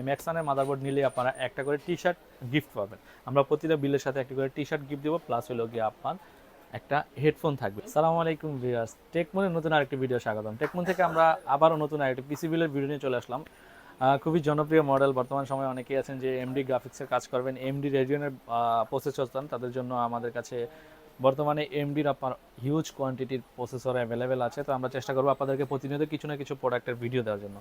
ম্যাক্সানের motherboard নিলে আপনারা একটা করে টি শার্ট গিফট পাবেন। আমরা প্রতিটা বিলের সাথে একটা করে টি শার্ট গিফট দেবো, প্লাস হলো গিয়ে আপনার একটা হেডফোন থাকবে। আসসালামু আলাইকুম ভিউয়ার্স, টেকমনের নতুন আরেকটি ভিডিও স্বাগতম। টেকমন থেকে আমরা আবারও নতুন আরেকটি পিসি বিলের ভিডিও নিয়ে চলে আসলাম। খুবই জনপ্রিয় মডেল। বর্তমান সময়ে অনেকেই আছেন যে এমডি গ্রাফিক্সের কাজ করবেন, এমডি রেডিয়নের প্রসেসর চান, তাদের জন্য আমাদের কাছে বর্তমানে এমডির আপনার হিউজ কোয়ান্টিটির প্রসেসর অ্যাভেলেবেল আছে। তো আমরা চেষ্টা করবো আপনাদেরকে প্রতিনিয়ত কিছু না কিছু প্রোডাক্টের ভিডিও দেওয়ার জন্য।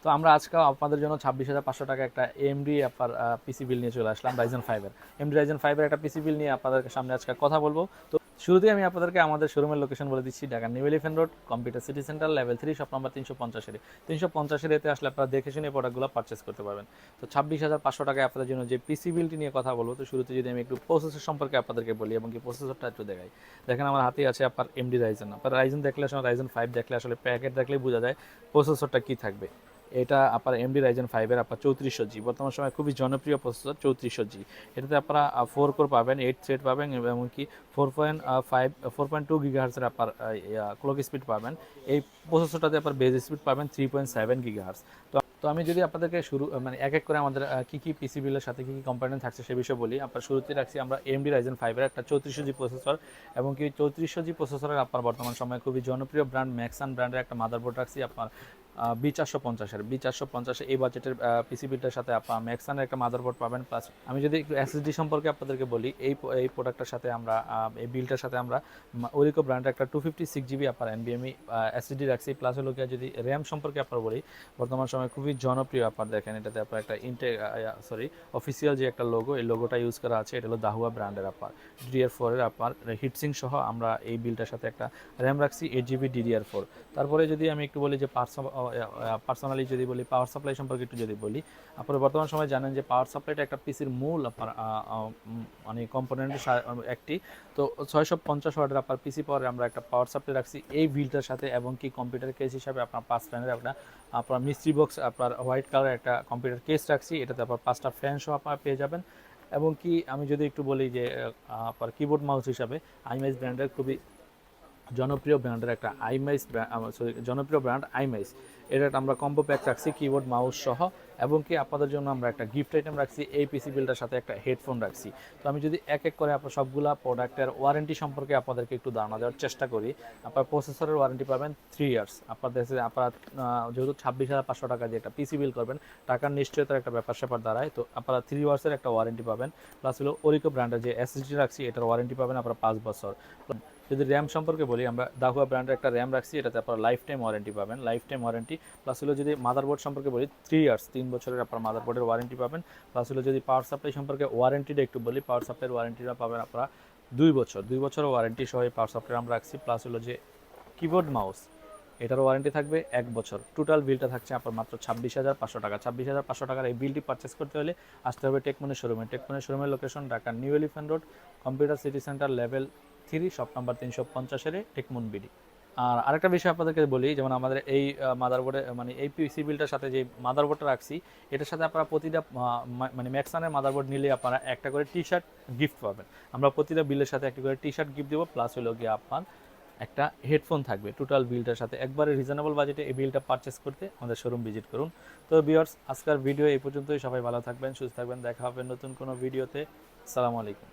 তো আমরা আজকে আপনাদের জন্য 26,500 টাকা একটা এমডি আপনার পিসি বিল নিয়ে চলে আসলাম, রাইজেন 5-এর। এমডি রাইজেন 5-এর একটা পিসি বিল নিয়ে আপনাদের সামনে আজকে কথা বলবো। তো শুরুতেই আমি আপনাদেরকে আমাদের শোরুমের লোকেশন বলে দিচ্ছি, Dhaka New Elephant Road, computer city centre, level 3, shop number 350-এ। 350-এর এতে আসলে আপনারা দেখে শুনে প্রোডাক্টগুলো পারচেস করতে পারবেন। তো 26,500 টাকায় আপনাদের জন্য যে পিসি বিলটি নিয়ে কথা বলবো, তো শুরুতে যদি আমি একটু প্রসেসর সম্পর্কে আপনাদেরকে বলি এবং কি প্রসেসরটা একটু দেখাই। দেখেন আমার হাতে আছে আপনার এমডি রাইজেন। আপনার রাইজেন দেখলে আসলে রাইজেন 5 দেখলে আসলে প্যাকেট দেখলেই বোঝা যায় প্রসেসরটা কী থাকবে। এটা আপনার এমডি রাইজেন 5-এর আপনার 3400G, বর্তমান সময় খুবই জনপ্রিয় প্রসেসর 3400G। এটাতে আপনারা 4 কোর পাবেন, 8 থ্রেড পাবেন, এমনকি 4.2 গিগাহার্সের আপনার ক্লক স্পিড পাবেন। এই প্রসেসরটাতে আপনার বেজ স্পিড পাবেন 3.7 গিগাহার্স। তো আমি যদি আপনাদেরকে এক এক করে আমাদের কী কী পিসি বিলের সাথে কী কী কম্পোনেন্ট থাকছে সে বিষয়ে বলি। আপনার শুরুতেই রাখছি আমরা এমডি রাইজেন 5-এর একটা 3400G প্রসেসর, এবং কি 3400G প্রসেসরের আপনার বর্তমান সময়ে খুবই জনপ্রিয় ব্র্যান্ড ম্যাক্সান ব্র্যান্ডের একটা মাদারবোর্ড রাখছি আপনার B450 এই বাজেটের পিসি বিলটার সাথে আপনার ম্যাক্সানের একটা মাদারবোর্ড পাবেন। প্লাস আমি যদি একটু এসএসডি সম্পর্কে আপনাদেরকে বলি, এই প্রোডাক্টটার সাথে আমরা এই বিলটার সাথে আমরা ওরিকো ব্র্যান্ডের একটা 256GB আপনার এনবিএমই এসএসডি রাখছি। প্লাস হলো গিয়ে যদি র্যাম সম্পর্কে আপনার বলি, বর্তমান সময় খুবই জনপ্রিয় আপনার দেখেন এটাতে আপনার একটা অফিসিয়াল যে একটা লোগো, এই লোগোটা ইউজ করা আছে। এটা হলো দাহুয়া ব্র্যান্ডের আপনার DDR4-এর আপনার হিটসিং সহ আমরা এই বিলটার সাথে একটা র্যাম রাখছি 8GB DDR4। তারপরে যদি আমি একটু বলি যে পার্সোনালি যদি বলি পাওয়ার সাপ্লাই সম্পর্কে একটু যদি বলি, আপনারা বর্তমান সময় জানেন যে পাওয়ার সাপ্লাইটা একটা পিসির মূল আপনার মানে কম্পোনেন্টের একটি। তো 650 ওয়াটের আপনার পিসি পাওয়ারে আমরা একটা পাওয়ার সাপ্লাই রাখছি এই বিলটার সাথে, এবং কি কম্পিউটার কেস হিসাবে আপনার 5 ফ্যানের আপনার মিস্ট্রি বক্স আপনার হোয়াইট কালার একটা কম্পিউটার কেস রাখছি। এটাতে আপনার 5টা ফ্যান সহ আপনারা পেয়ে যাবেন। এবং কি আমি যদি একটু বলি যে আপনার কিবোর্ড মাউস হিসাবে আইমাইস ব্র্যান্ডের খুবই জনপ্রিয় ব্র্যান্ডের একটা জনপ্রিয় ব্র্যান্ড আইমাইস, এটা আমরা কম্বো প্যাক রাখছি কিবোর্ড মাউস সহ। এবং কি আপনাদের জন্য আমরা একটা গিফট আইটেম রাখছি এই পিসি বিলটার সাথে একটা হেডফোন রাখছি। তো আমি যদি এক এক করে আপনার সবগুলা প্রোডাক্টের ওয়ারেন্টি সম্পর্কে আপনাদেরকে একটু ধারণা দেওয়ার চেষ্টা করি। আপনার প্রসেসরের ওয়ারেন্টি পাবেন 3 ইয়ার্স। আপনাদের আপনারা যেহেতু 26,500 টাকা দিয়ে একটা পিসি বিল করবেন, টাকার নিশ্চয়তার একটা ব্যাপার স্যাপার দাঁড়ায়। তো আপনারা 3 ইয়ার্সের একটা ওয়ারেন্টি পাবেন। প্লাস হলো ওরিকো ব্র্যান্ডের যে এসএসডি রাখছি এটার ওয়ারেন্টি পাবেন আপনারা 5 বছর। যদি র্যাম সম্পর্কে বলি, আমরা দাহুয়া ব্র্যান্ডের একটা র্যাম রাখছি, এটাতে আপনারা লাইফ টাইম ওয়ারেন্টি পাবেন, লাইফ টাইম ওয়ারেন্টি। প্লাস হলো যদি মাদারবোর্ড সম্পর্কে বলি 3 ইয়ার্স, 3 বছরের আপনার মাদারবোর্ডের ওয়ারেন্টি পাবেন। প্লাস হলো যদি পাওয়ার সাপ্লাই সম্পর্কে ওয়ারেন্টিটা একটু বলি, পাওয়ার সাপ্লাইয়ের ওয়ারেন্টিটা পাবেন আপনারা 2 বছরের ওয়ারেন্টি সহ এই পাওয়ার সাপ্লাই আমরা রাখছি। প্লাস হলো যে কিবোর্ড মাউস, এটারও ওয়ারেন্টি থাকবে 1 বছর। টোটাল বিলটা থাকছে আপনার মাত্র 26,500 টাকা। 26,500 টাকার এই বিলটি পারচেস করতে হলে আসতে হবে টেকমনের শোরুমে। টেকমনের শোরুমের location Dhaka New Elephant Road, computer city centre, level 3, shop number 350-এ, টেকমন বিডি। আর আরেকটা বিষয় আপনাদেরকে বলি, যেমন আমাদের এই মাদারবোর্ডে মানে এই পিসি বিলটার সাথে যে মাদারবোর্ডটা রাখছি, এটার সাথে আপনারা প্রতিটা মানে ম্যাক্সানের মাদারবোর্ড নিলে আপনারা একটা করে টি শার্ট গিফট পাবেন। আমরা প্রতিটা বিলের সাথে একটা করে টি শার্ট গিফট দেবো, প্লাস হলো গিয়ে আপনার একটা হেডফোন থাকবে টোটাল বিলটার সাথে। একবারে রিজনেবল বাজেটে এই বিলটা পারচেস করতে আমাদের শোরুম ভিজিট করুন। তো ভিউয়ার্স, আজকের ভিডিও এই পর্যন্তই। সবাই ভালো থাকবেন, সুস্থ থাকবেন, দেখা হবে নতুন কোনো ভিডিওতে। আসসালামু আলাইকুম।